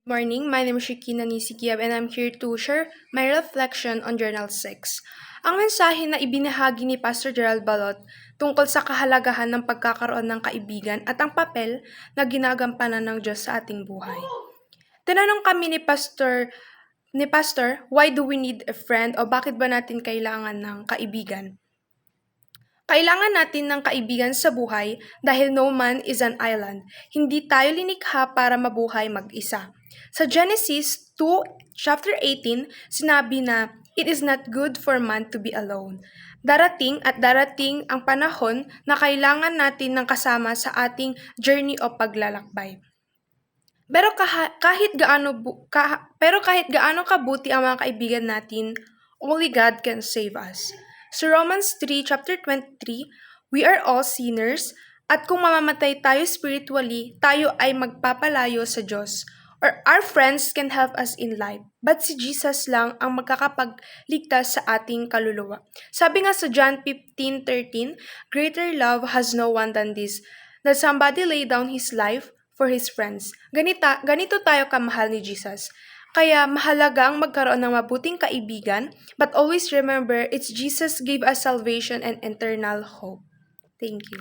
Morning, my name is Shikina Nisigiyab and I'm here to share my reflection on Journal 6. Ang mensahe na ibinahagi ni Pastor Gerald Balot tungkol sa kahalagahan ng pagkakaroon ng kaibigan at ang papel na ginagampanan ng Diyos sa ating buhay. Tinanong kami ni Pastor, why do we need a friend o bakit ba natin kailangan ng kaibigan? Kailangan natin ng kaibigan sa buhay dahil no man is an island. Hindi tayo linikha para mabuhay mag-isa. Sa Genesis 2, chapter 18, sinabi na, it is not good for man to be alone. Darating at darating ang panahon na kailangan natin ng kasama sa ating journey o paglalakbay. Pero kahit gaano kabuti ang mga kaibigan natin, only God can save us. Sa Romans 3, chapter 23, we are all sinners at kung mamamatay tayo spiritually, tayo ay magpapalayo sa Diyos. Or our friends can help us in life, but si Jesus lang ang magkakapagligtas sa ating kaluluwa. Sabi nga sa John 15:13, greater love has no one than this, that somebody lay down his life for his friends. Ganito tayo kamahal ni Jesus. Kaya mahalaga ang magkaroon ng mabuting kaibigan, but always remember, it's Jesus gave us salvation and eternal hope. Thank you.